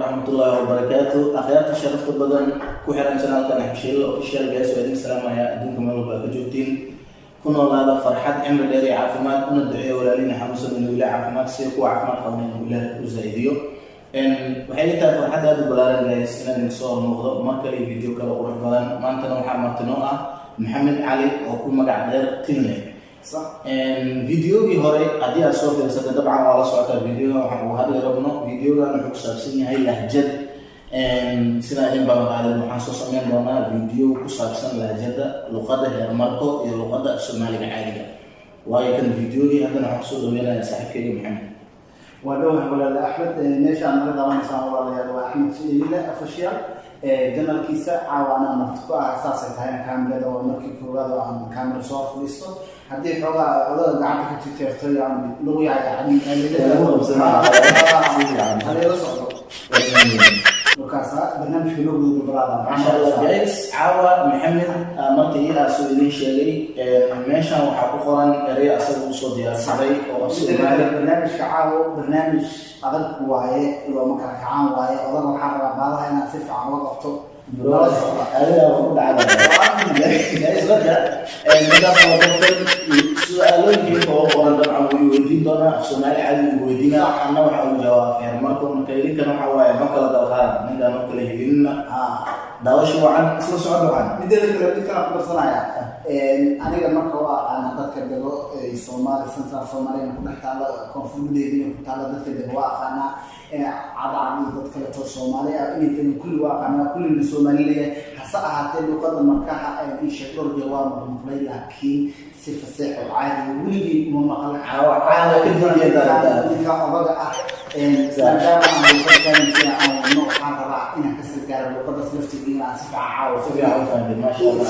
warahmatullahi wabarakatuh. Akhirnya sharafta badan ku xiran channelka Naxbashil official guys waa idin salaamaya adduunka meel walba ka joogtiin ku noolaada farxad cimri dheer iyo caafimaad una duceeyo walaalina xanuunsan inuu ilaahay caafimaad siiyo kuwa caafimaad qabna inuu ilaahay u zaa'idiyo waxay ii tahay farxad aad u ballaaran guys inaan idin soo muuqdo mar kale iyo video kale qurux badan maantana waxaa martino ah Maxamed Cali oo ku magac dheer Tinle فيديو هوري أدي أصور في السنة طبعا على صوت الفيديو وهذا ربنا فيديو أنا حكسر سنة هاي لهجة سنة إن بعد على المحاسوس من دونا فيديو كسر سنة لهجة لغة هرماركو يا لغة الصومالية عادية ويكن فيديو هذا نحصل ويانا صاحب كريم محمد ودوه ولا أحمد نيش عن هذا ما نسمع ولا أحمد إلا أفشياء جمال كيسة عوانا مرتقى أساسا هاي كاميرا ده ومركي كورا عن كاميرا صور فلسطين هذه حاجة الله قاعد كتير يعني لغة يعني هذا رصد وكاسة برنامج في لغة البرادة ما شاء الله جايز عوا محمد مرتي أسويلين شيء ماشى وحقوقا ري أصل وصدي أصلي برنامج كعاو برنامج أغلب واعي لو ما كان كعاو واعي أغلب الحرب بعضها أنا أسف عن وقته هذا هو بعد جايز رجع مدة صوتك سؤالين كيف هو قرن طبعا ويودين دونا الصومالي عادي ويودينا أنا وحاول جواب يعني مركم كيرين كانوا حواي ما كلا دخان من ده نقول هيلنا داوش وعن اسمه سؤال وعن بدي لك كلام برسنايا أنا لما كوا أنا أتذكر دلو الصومالي سنتر الصومالي نحن نحتاج كونفورم دي نحتاج نتذكر دلو أنا عادي تذكر الصومالي إني كل واقعنا كل الصومالي حسأ هاتين لقد مركها إيش يقول جواب مقبل لكن صفة صحة عادي ولي مما قال عادي كده كذا أبغى سأجاب عن الكلام فيها أو نوع هذا إنها كسر قال لقد سلفت بينا صفة عاو صفة عاو فهمت ما شاء الله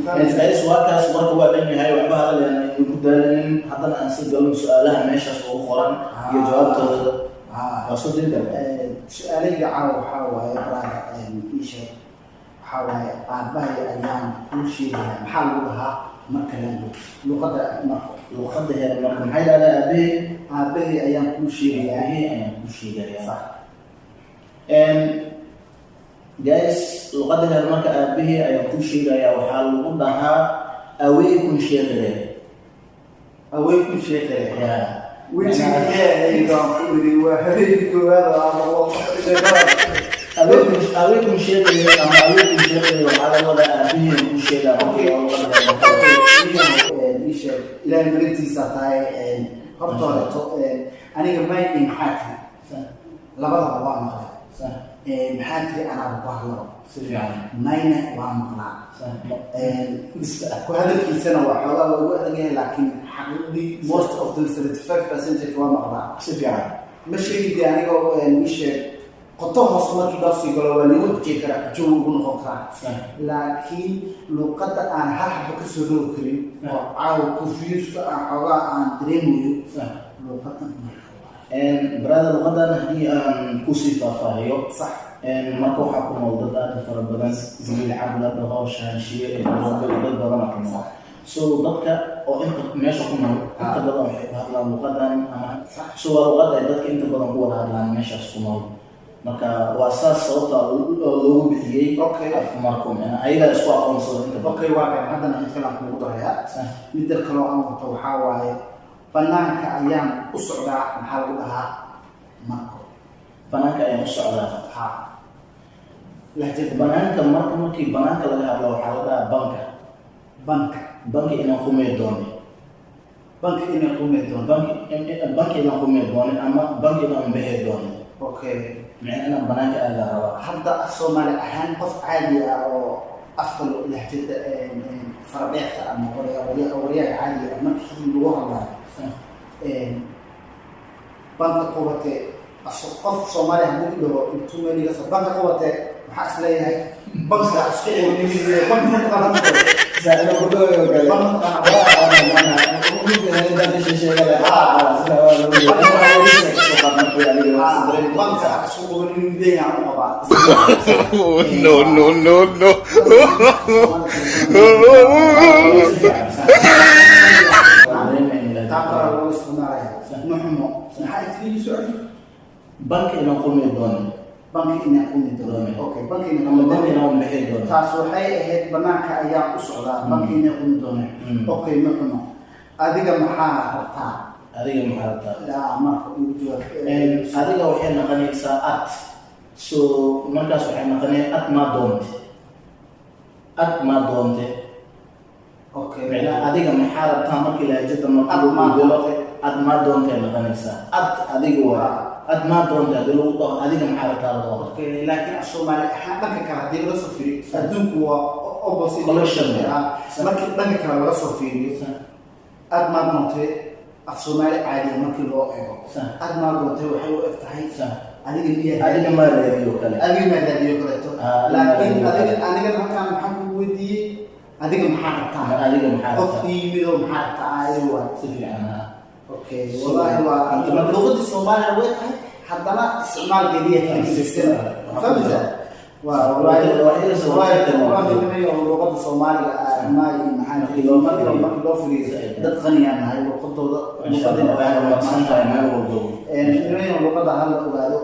يعني سؤال كاس برضه هو بيني هاي وعبها لأن يقول دارين حتى أنا أنسى قالوا سؤالها ماشي أصلا أخرى يجاوب أصلا جدا سؤالي عاو حاول إبراهيم إيش حاول أبغى أيام كل شيء محل لها مركلان لغة هي المركب هاي على أبيه أيام كل شيء أيام كل شيء صح جايز لغة هي المركب أبيه أيام كل شيء يا وحال لغتها أويكم شيء غير أويكم شيء غير يا وجه إذا كل واحد هذا أويكم شيء غير أما أويكم شيء غير وحال ولا أبيه كل شيء غير إيش إلى المريتي ساتاي هرتورة أنا جمعي محاتي لبضع بضع مقلع محاتي أنا بضع له ماينة ومقلع وهذا الكيسان هو حوالي وقوة لكن حقيقي most of them 75% هو مقلع مش يجي يعني إيش قطعه صمت داسي قالوا لي وقتي كذا جو بنقطع لكن لو قد أنا هرب كسرور كريم أو كفيش أو عن دريميو لو قد برادر الغدا نحكي عن كوسيفا فاهيو صح ما كو حكو موضوعات فربنا زميل عبد الله شان شيء الموضوع ده بدنا صح سو dadka oo inta meesha ku nool inta badan waxay hadlaan luqadan ama soo luqada dadka inta badan ku wada hadlaan meeshaas ku nool marka waa saas sababta loogu bixiyay afmarkum ana ayaga isku aqoonsado inta okay waa kan hadda aan kala ku daraya mid kale oo aan wato waxa waaye banaanka ayaan u socdaa maxaa lagu dhahaa marko banaanka ayaan u socdaa ha lahjad banaanka markii banaanka laga hadlo waxa la dhahaa banka inaan qumay doono banka inaan qumay doono ama banka inaan bixi doono okay معنا بناك هذا روا حتى الصومال أحيانا قف عالية أو أفضل لهجة فربيعة أما ورياء عالية مركي لغة الله بنك قوة قف صومالي هنوك له انتم اللي قصد بنك قوة محاس لي هاي بنك أسكي بنك نقطة زائد بدو يوكل بنك نقطة bank ina qumi doon banki inay qumi doono okay banki inay ama qumi banki doono inaan bixin doono taas waxay ahayd banaanka ayaa u socdaa banki inay qumi doono okay ma xumo adiga maxaa rabtaa adiga maxaa rabtaa لا ما يوجد adiga waxay noqonaysaa at so markaas waxay noqonaysaa at ma doonte اوكي macnaa adiga maxaa rabtaa markii lahajada markii lagu dilo at ma doonte noqonaysaa at adiga waa at ma doonte hadii lagu dhaho adiga maxaa rabtaa la dhaho اوكي لكن الصومالي حقك كهدي ولا صفري ادونك هو اوبوسيت collection markii dhanka kale laga soo fiiriyo aad ma doontay af Soomaali caadi markii loo eego aad ma doontay waxay u egtahay adiga ma raadiyo kale laakiin adiga halkaan maxaa ku weydiiyey adiga maxaa rabtaa qof yimido maxaa rabtaa ayuu si fiican okay wallahi waa luqadda Soomaaliya way tahay haddana isticmaalkeedii kala gedisan fahmisa والله لغة الصومالية ما محل ما لو في دد غني عنها هي لغة لغة هلا وقالوا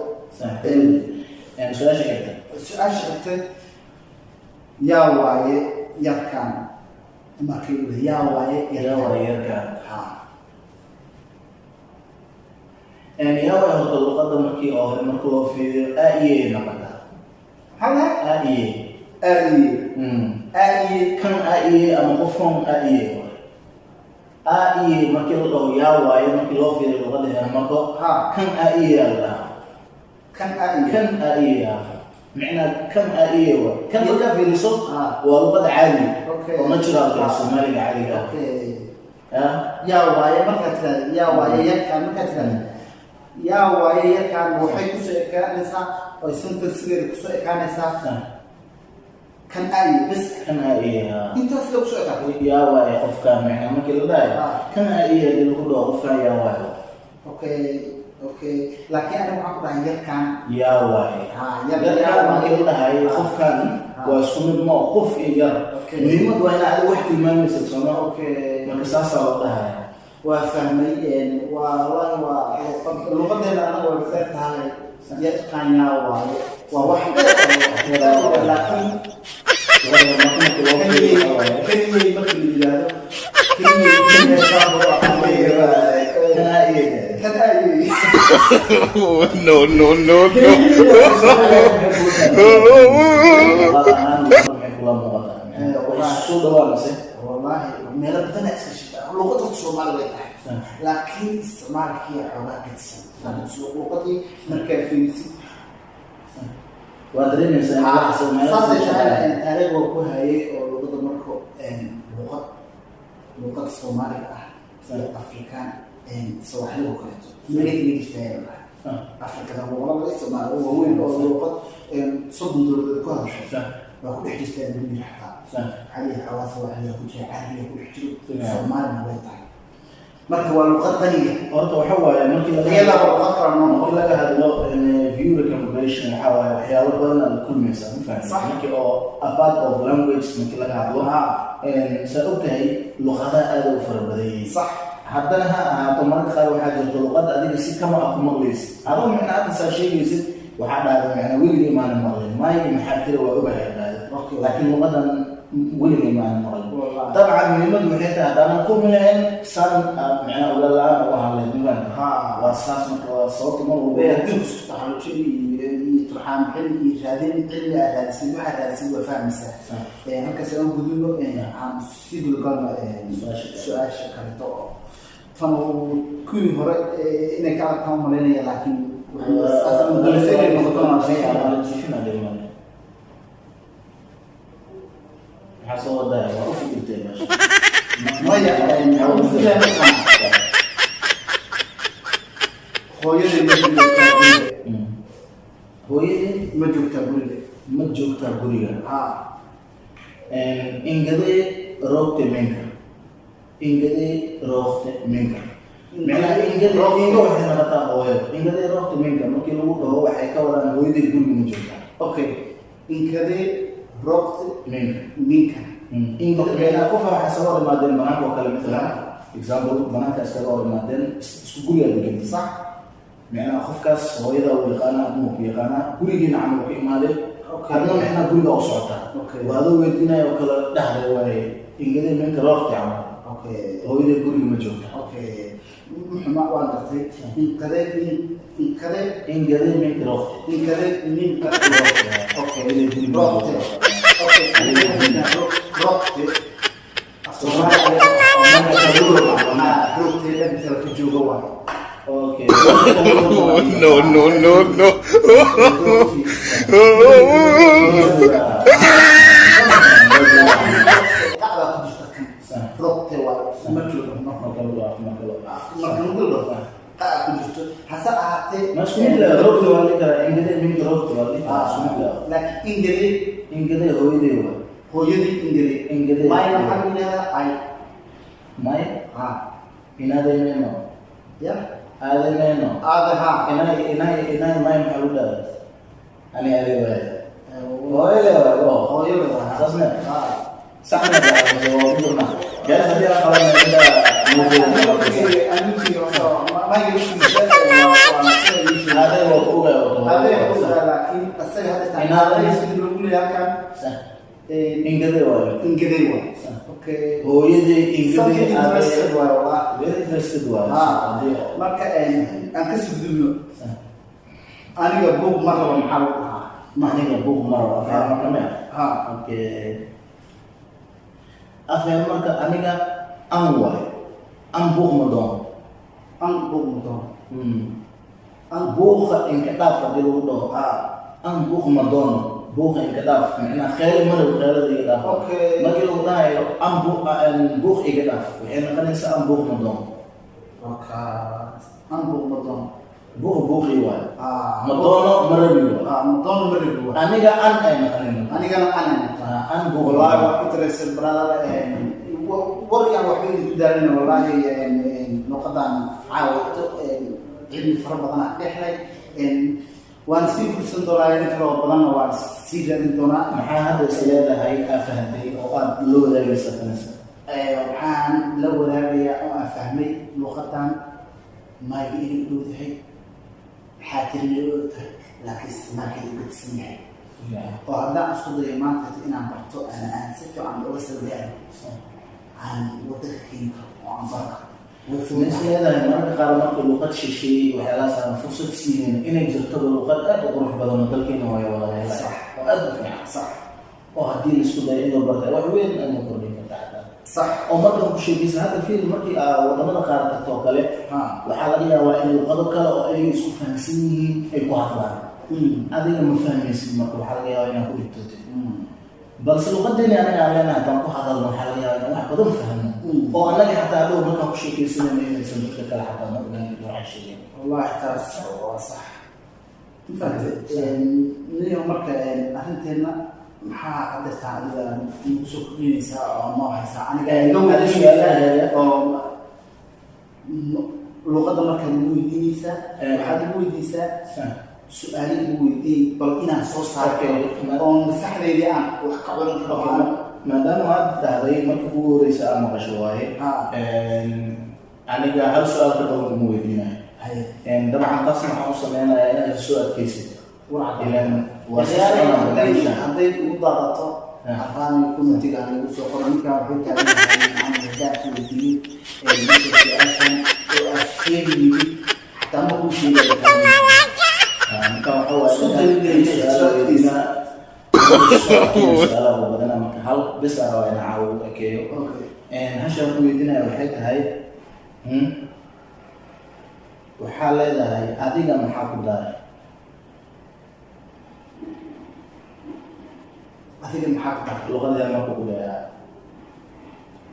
يعني سؤال شكلته يا واي يركان ما كيقول يا واي يركان يعني يا واي هو اللغة مركي أو مركو في أي نقطة هلا آئية كان آئية أما خفهم آئية markii la dhaho yaa waaye markii loo fiiriyo luqadeena marko kan آئية la kan آئية macnaa kan آئية waa kan markaa fiiriso waa luqada caadi oo naturalka Soomaaliga caadiga yaa waaye markaa tiraahdo yaa waaye yarkaan markaa tiraahdo yaa waaye yarkaan waxay ku soo ekaanaysaa oo sentencegeeda ku soo ekaanaysaa kan ay bas kan ay intaas lagu soo ekaatay yaa waaye qofkaan macnaa markii la dhahay kan ay lagu dhaho qofkaan yaa waaye okay laakiin aniga waxaan ku dhahay yarkaan yaa waaye yarkaan markii la dhahay qofkaan waa isku mid ma qof iyo yar muhiimad waa inaad wax tilmaamaysa sooma marka saasaa loo dhahay waa fahmay wallahi waa luqadeena anaga waa ka tahay yarkaan yaa waaye waa wax laakiin والله ميلا بدنا اسكشف لغة الصومال ويتاح لكن استعمال هي حوالي كتسن لغتي مركز في وادرين إنسان صار شيء تاريخ وكهاي ولغة مركو لغة الصومال أفريقيا سواحل وكلته من اللي يجتهد أفريقيا والله ليس ما هو وين لغة صد دول كهاش وكل حد يجتهد من الحقائق عليه حواس وعليه كل شيء عارفه كل شيء صومال ما بيطلع مركب اللغات غنية horta waxa waaye markii laga hadlo view recognition waxa waaye waxyaabo badan aad kulmaysa ma fahamsan markii oo a part of language markii laga hadlo saa ogtahay luqadaha aad u fara badan صح haddana ha ahaato marka qaar waxaa jirta luqad adiga si kama ah ku maqlaysid adoo macnaa hadda saa sheegaysid waxaa dhahda macnaa weligii maanan maqlin maayo maxaa jira waa ogahay dhahda laakiin luqadan weligii maanan maqlin dabcan muhiimadu waxay tahay haddaanan kulmi lahayn saan macnaa oga la-aan uga hadlay niman waa saas marka waa sababta mar walba adduunka isku taxalluujin iyo turxaan bixin iyo raadin cilmi aad raadisay waxaad raadisay waa fahmaysaa halkaas aan gudubno aan sii gudgalno su-aasha kaleto oo tan kuwii hore inay ka arkaan malaynaya laakiin maxaa soo wadaya waa u fikirtay meesha maya hooyadii ma joogtaa guriga ma joogtaa guriga ingade roogte minka macnaa ingade waxay noqotaa hooyo ingade roogte minka markii lagu dhaho waxay ka wadaan hooyadii guriga ma joogtaa okay ingade roogte minka ingade qofa waxay soo hor imaadeen banaanka oo kale matalan example banaanka iskaga hor imaadeen isku guriga degantay sax macnaha qofkaas hooyada uu yaqaana ama uu yaqaana gurigiina camal ka imaaday hadna macnaha guriga u socota waa adoo weydiinaya oo kala dhahday waaye ingedee minka roogti camal hooyada guriga ma joogta محمد وانتي ingedee minka roogti buuqa inka dhaaf macnaha khayr madow khayrada iga dhaaf markii lagu dhahayo buuq iga dhaaf waxay noqonaysaa buuq ma doono buuqii waayo ma doono ma rabi waayo aniga an ay noqonin an buuq والله وقتلس البرادة ورجع وحيد كدارنا والله نقدان عاود علم فربنا إحنا وأنا سيف السندورة نكره بدنا وأنا سيف السندورة هذا السيادة هاي أفهمي أو لو لا يستنس وحان لو لا أفهمي لغتان ما يجي يقول هي حاتم يقول لكن ما كده بتسمعي وهذا أشكر ما كنت أنا برتو أنا أنسف عن أوصل يعني عن وتركين وعن بركة مثل هذا المرة قارنت اللغة شيء وحلاس عن فرصة سنين إنك زرت اللغة أروح بدل ما تلقين ويا ولا صح وأدفع صح وهدي السوداء إنه بركة وين أن يكون لك تعالى صح ومرة شيء بس هذا الفيلم مرة وضمن قارنت التوكلة وحاليا وإن الغضب كلا وإن يسوق فنسين يكون هذا هذا المفهوم يسمى مرة وحاليا وإن يكون التوتي بس لغتني أنا علينا تنقو هذا المحلية واحد بدون فهم أو أنا حتى أقول ما كان شيء كيسنا من يسمى كذا حتى ما نقول عشرين والله تاس صح فهمت اليوم مركا أنتنا محا قدرت على مسكين ساعة ما هي ساعة أنا قاعد لو لغة مركا نقول ساعة حد نقول ساعة سؤالي بودي بل إنا صوص هكذا أو مسحنا لي أنا وحقولن كلام ما دام هذا هذي ما تقول رسالة ما شوائي أنا جاهل سؤال كده مويدينا إن طبعا قسم حوصل أنا السؤال كيسي وعدين وسألنا عندي مضاعفة أفهم يكون تجاري وسوقنا كأبوك عن الهداية الدين المسلمين وأشياء حتى ما هو شيء kalau badana marka hal bis ah ina caawo kakeeyo hasha ku weydiinaya waxay tahay waxaa leedahay adiga maxaa ku daray luqadda ma ku daray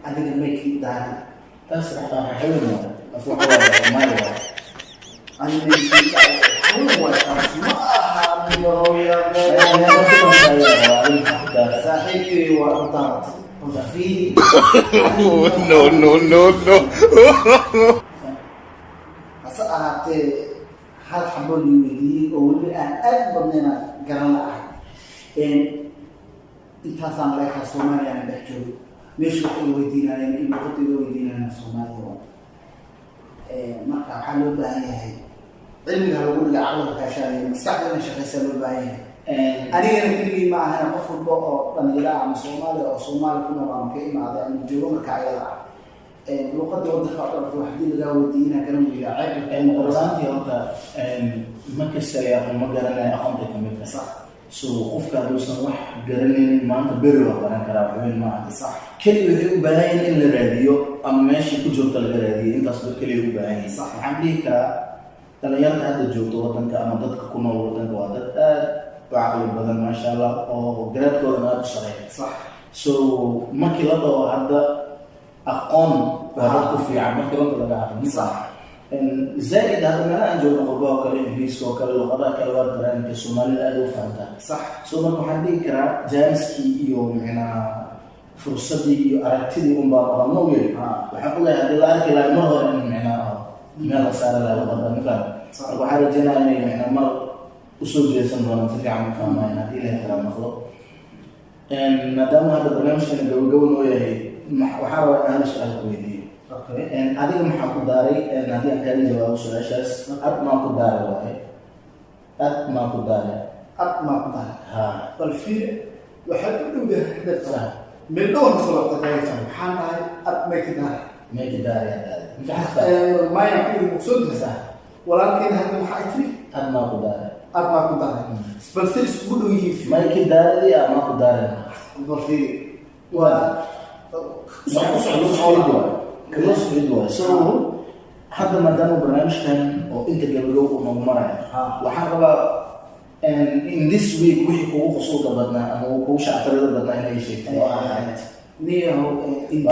adiga make daray taas waxa xawina afwaxa waa maayo هو صاحبي وأطارت في no أصعدت هل حبوا لي أقول أن أكبر من قرنا إن انتصام لك الصومالي أنا بحكي مش ويدينا يعني إن بقول ويدينا الصومالي ما كان حلو بهاي cilmiga lagu dhiga caqliga kaashanaya maskaxdana shaqaysa loo baahan yahay anigana keligii ma ahana qof walba oo dhalinyaro ama Soomaali oo Soomaali ku nool ama ka imaada ama joogo marka ayada luqadda waddanka oo dhan waxdii laga weydiina kana wiila ceeb qorraantii horta marka sariya ma garanay aqoonta kamid ah sax soo qofka haduusan wax garanaynin maanta beri waa baran karaa waxweyn maaha sax keliya waxay u baahan yihiin in la raadiyo ama meeshii ku joogta laga raadiyo intaas ba keliya u baahan yihiin waxaan dhihi karaa dhalinyarada hadda joogto waddanka ama dadka ku nool waddanka waa dad aad u caqli badan maasha allah oo garaadkoodana aada u sareeya sax so markii la dhaho hadda aqoon waa dad ku fiican markii la laga hadlo sax زائد هذا ما أنا أجوا نقربه كالإنجليز وكاللغات كالواد بران كالصومالي الأدو فهمتها صح سو ما كحدي كرا جالسكي يوم هنا فرصتي أرتدي بعض نوعي وحق الله هذا لا أركي لا مرة هنا ما لا صار لا لغة مثلا وحال جنا هنا مر أصول جسم ولا نفكر عن فهم هنا دي له كلام مخلوق إن ما دام هذا البرنامج كان جو نوعي وحاول أنا أسأل كويدي adiga maxaa ku daaray haddii aan kaaga jawaabo su-aashaas ad maa ku daaray waaye ad maa ku daaray ha bal fiir waxaad u dhowdahay dadka meel dhowr soo qadayta maxaan dhahay ad may ka daaray maya ku muqsudaysa walaalkeen hadda maxay tiri ad maa ku daaray bal fiir isku dhow yihiin may ka daaray ama ku daaray bal fiir waa كلاس فيديو سو حتى ما دام برنامج كان او انت جابلو ومرة وحرب in this week وحي كوو خصوصا بدنا او كوو شعتر بدنا هنا اي شيء نيه in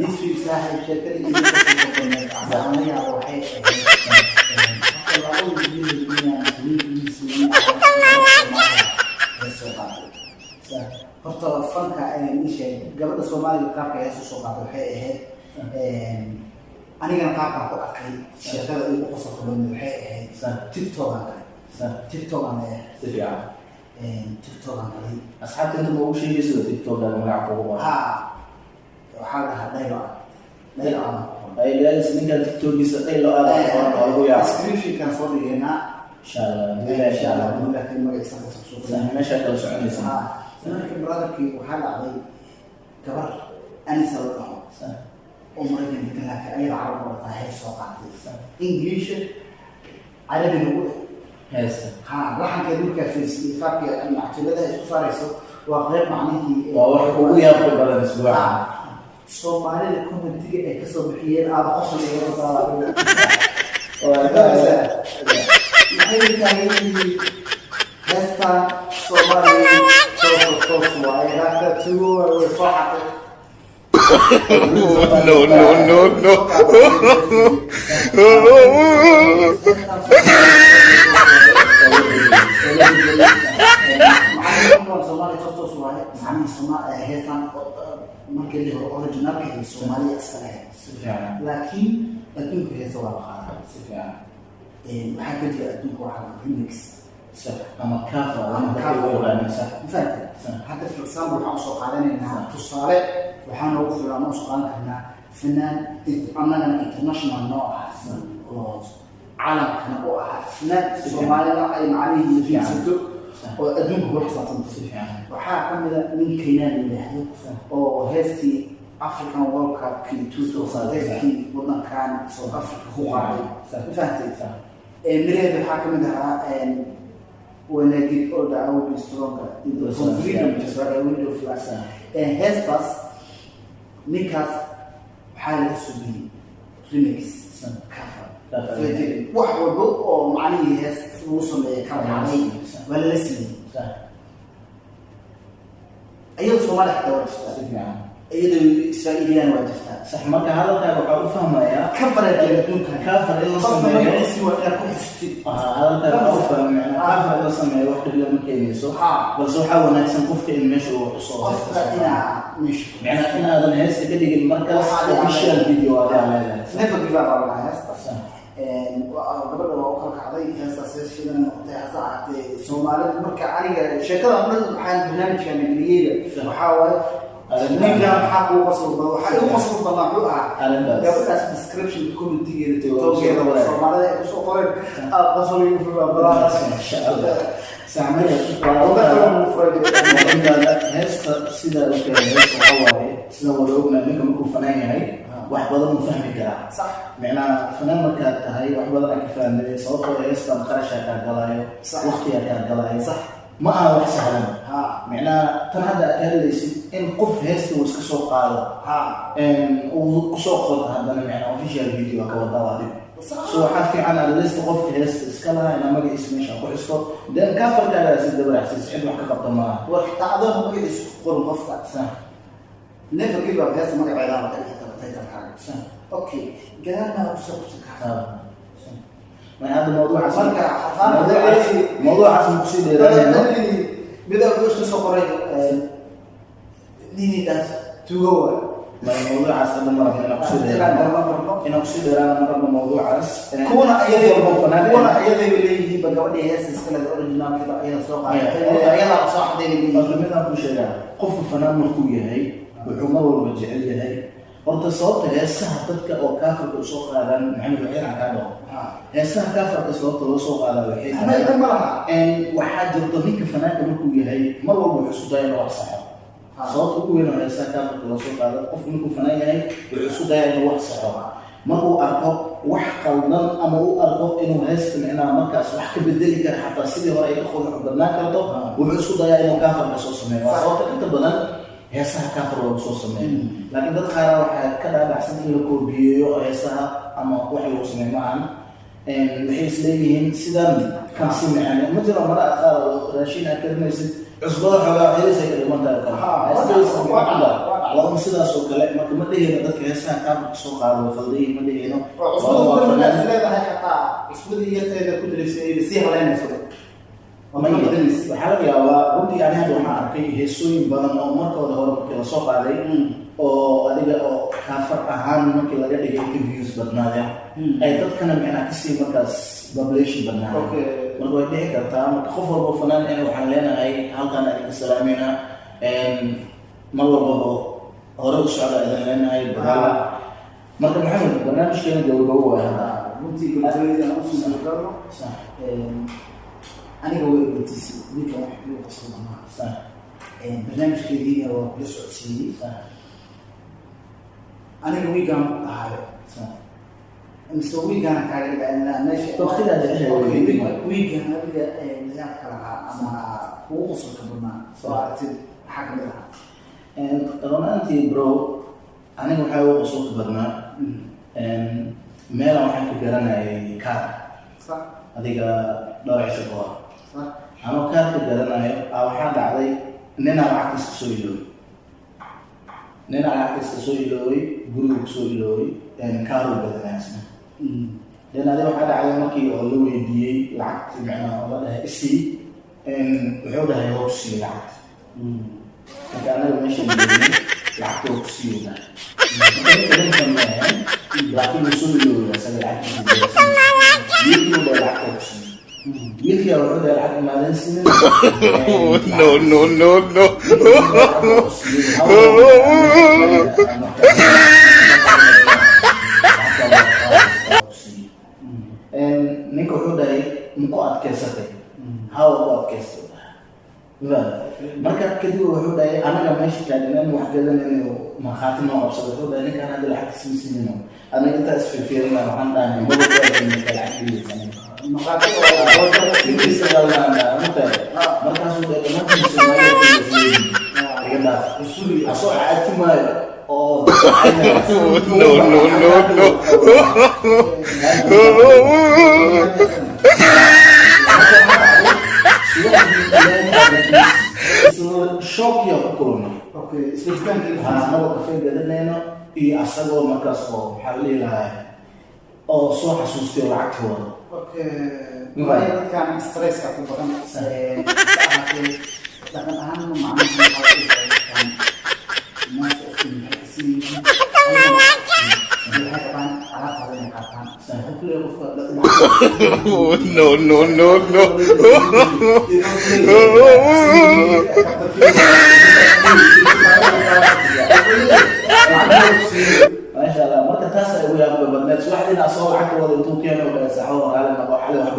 this week صاحب شركة اللي يجب أن وحي horta fanka ayaan ii sheegay gabadha Soomaaliga qaabka ay soo qaaday waxay ahayd anigana qaabka ku arkay sheekada ay u qosol qabeen waxay ahayd TikTok aan TikTok aan asxaabta inta ugu sheegayso TikTok aan magac ku waa waxaa la dhaylo ay gaas ninka TikTok-giisa dhaylo aad oo yaa description kan soo dhigayna insha Allah laakiin magaciisa ka soo soo meesha kala soconaysa marka brotherkii waxaa dhacday gabar anisa la dhaho oo maraykan degan laakiin ayada carab wadataa hees soo qaatay English carabi lagu heesta laxankeeda markaa fiirsiyey qaabkii macjilada isku saarayso waa qayb macnihii waa wax ugu yaabka badan isbuuca Soomaalida commentiga ay kasoo bixiyeen aada qosol iyo wadataa heesta Soomaaliya laakiin adduunka heesa waa la qaadaa waxaa ka jira adduunka waxaa remix ama kaafa حتى في الإسلام وحنا سوقانين إنها تصارع وحنا وقفوا لنا سوقان كنا فنان أمنا international نوع عالم كنا فنان سومالي أي معاني في سدو وأدوم هو حصة وحنا كنا من كينان اللي أو هستي أفريقيا وورلد كاب كي توتو كي بدنا كان سو أفريقيا هو عادي فهمتي مريض الحاكم ده when I get older, I will be stronger. In the freedom, just like I will do flash. And Hestas, Nikas, Pilot should be remix, cover. What will go or money has also the cover, well listening. أيوة سؤال احتواج أيوة إسرائيليان واجهتها صح ما كهذا كان أفهم يا كفر الجلدون كافر إلا صنع سوى هذا كان أفهم يعني كافر إلا صنع وقت اللي ممكن يسوح بس هو حاول نحسن كفر المشروع قفر إنا مش يعني إحنا هذا الناس كده المركز وفي الفيديو هذا never give up على الناس وقبل وأوقف عليه هسه شيء أنا هسه سومالي مركز عليه شكله من حال برنامج كان جديد وحاول ninkan maxaa kuu qosol badan waxaa igu qosol badan wuxuu ahaa gabadhaas description community-geeda tiktokeeda soomaalida ay kusoo qoreen qosol igu furaa badan insha allah heesta sida heesta waxawaaye sida wada ognahay ninka markuu fanaan yahay wax badan uu fahmi karaa micnaha fanaan markaad tahay wax badan aad ka fahmay sababtoo heestan qarashaa kaa galaayo waqtigaa kaa galaayo ma aha wax sahlan micnaha tan hadda aad kahadlaysid in qof heesta uu iska soo qaado uu kusoo qoto haddana micnaha official video ka wadaa waa dhib so waxaa fiican adalista qofka heesta iska lahaa inaa magaciisa meesha ku xisto den kaa farkaagaa si dabaracsiis cid wax ka qabta maaha war xitaa adoo magaciisa ku qoran qofka never give up heesta magaceedaa ka dhigta taytalkaaga okay gadaal kusoo qorta kaa ما هذا موضوع عسل موضوع عسل مقصود بدأ بوش تسوق نيني ده تجوا ما الموضوع عسل مرة هنا مقصود هنا مقصود أنا مرة موضوع عسل كونا أيضا اللي بقولي هي سلسلة الأوريجينال كده أيضا سوق أيضا صح ده اللي أنا أقول شيء قف الفنان مركوية هي وعمر والرجالية هي horta sababta heesaha dadka oo kaafirka u soo qaadaan maxamed waxay raacado heesaha kaafirka sababta loo soo qaadaa waxay tahay waxaa jirto ninka fanaanka markuu yahay mar walba wuxuu isku dayaa inuu wax saxo sababta ugu weyn oo heesaha kaafirka loo soo qaado qofku ninkuu fanaan yahay wuxuu isku dayaa inuu wax saxo markuu arko wax qaldan ama uu arko inuu heesta micnaha markaas wax ka bedeli kara xataa sidii hore ay ka qurux badnaan karto wuxuu isku dayaa inuu kaafirka soo sameeyo waa sababta inta badan heesaha kaafir loogu soo sameeyo laakiin dad qaar waxaa ka dhaadhacsan in la koobiyeeyo heesaha ama wax lagu sameeyo maahan waxay isleeyihiin sidan kan si macaan ma jiro mara qaar raashin aad karinaysid cusbada xoogaa hees ay ka dhiman tahay waa sidaas oo kale marka ma dheheyno dadka heesaha kaafirka soo qaado qaldayi ma dheheyno leedahay xataa cusbadii yarteeda ku daraysay sii haleynayso waxaa laga yaabaa runtii ani hadda waxaan arkay heesooyin badan oo markooda hore markii lasoo qaaday oo adiga oo kaafar ahaan markii laga dhigay interviews badnaadeen ay dadkana micnaa kasii markaas population badnaadeen marka way dhici kartaa marka qof walba fanaan waxaan leenahay halkan adinka salaameyna mar walbaba hore u socda idin leenahay marka maxamed barnaamijkeena gabagabo waa runtii gabagabadii aan usii gabagabno aniga way ogtiisi ninkan wax igu qosol badan barnaamijkeediina waa kula socodsiiyey aniga wiigaan ku dhahayo mise wiigaan kaaga dhigaa meesha waqtigaa wiigaan adiga nidaamka lahaa ama kugu qosolka badnaa soo aragtid maxaa kamid ahaa runaantii bro aniga waxaa ugu qosolka badnaa meelaan waxaan ka garanayay kaar adiga dhowr cisho ka hor anoo kaarka garanayo waxaa dhacday ninaa lacagtiis kasoo ilooway guriga kusoo ilooway kaaruu badanaasna den adi waxaa dhacday markii oo la weydiiyey lacagti micnaha oo la dhahay isii wuxuu dhahay waa kusiiyo lacagta marka anaga meeshaan gelinay lacagta waa kusiiyo dhahay laakiin kusoo ilooway asaga lacagtiisa wiilkii dhahay lacagta waa kusiiyo wiilkii wuxuu dhahay lacag imaadan sinin no ninka wuxuu dhahay maku adkeysatay hawa ku adkeystay marka kadib wuxuu dhahay anaga meesha taagnaan wax gadanayno markhaati noo qabsada wuxuu dhahay ninkaan hadda lacag siinsinino anaga intaa isfiirfiirina waxaan dhahay mabaka lacagtiisa markaasuu iga dhaaf asoo caati maayo oo shock iyo ku kulmay anagoo kafee gadanayno iyo asagoo markaas oo maxaa la leeyahay oo soo xasuustay oo lacagta wado waayo dadkan stresska ku badan dhaqan ahaan no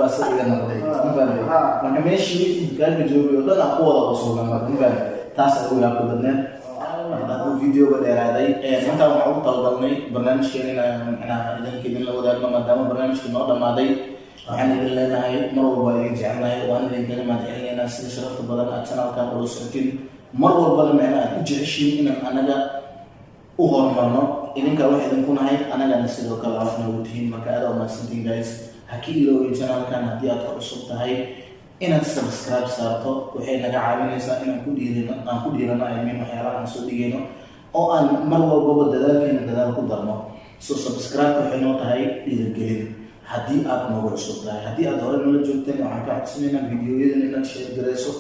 baaso iga noqday marka meeshii gaalka joogay oo dhan ku wada qosoolan marka taas ugu yaab badneed hadduu videoga dheeraaday intaan waxaan u talagalnay barnaamijkeena inaan idin la wadaagno maadaama barnaamijkii noo dhammaaday waxaan idin leenahay mar walba idin jecelnahay waan idinkaga mahadcelinaynaa sida sharafta badan aad channelkan ula socotiin mar walbana macna aad u jeceshiin inaan anaga u horumarno idinka wax idinku nahay anagana sidoo kale wax noogu tihiin marka aad umahadsantiin guys ha ka iloowin channelkan haddii aad ka cusub tahay inaad subscribe saarto waxay naga caawinaysaa inaan ku dhiirano aymin waxyaalaha aan soo dhigayno oo aan mar walbaba dadaalkeena dadaal ku darno so subscribe waxay noo tahay dhiirigelin haddii aad noogu cusub tahay haddii aad hore nala joogteen waxaan ka codsanaynaa videoyadan inaad share garayso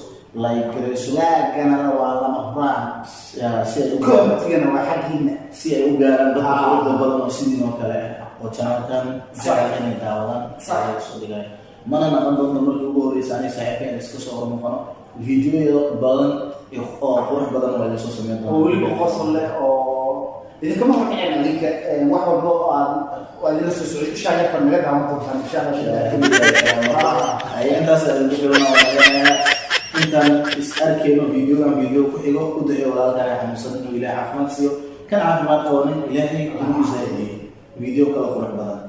like garayso laagana waa lama huraan si ay u commentigana waa xaggiina si ay u gaaraan dadka farada badan oo sidii oo kale oo channelkan jecel inay daawadaan soo dhigay mana naqon doonto markii ugu horeysa anay saaxiibkeen iska soo hormuqano videoyo badan oo qurux badan waa la soo sameyn doonaa oo weliba qosol leh oo idinkama hormicin adinka wax walba oo aad waa idinla soo socday insha allah kan naga daawan doontaan insha allah ay intaas ayaan ku filanaa intaan is arkeyno video ku xigo u duceeyo walaalkaaga xanuunsan inuu ilaahay caafimaad siiyo kan caafimaad qabanin ilaahay inuu zaadiyo video kala qurux badan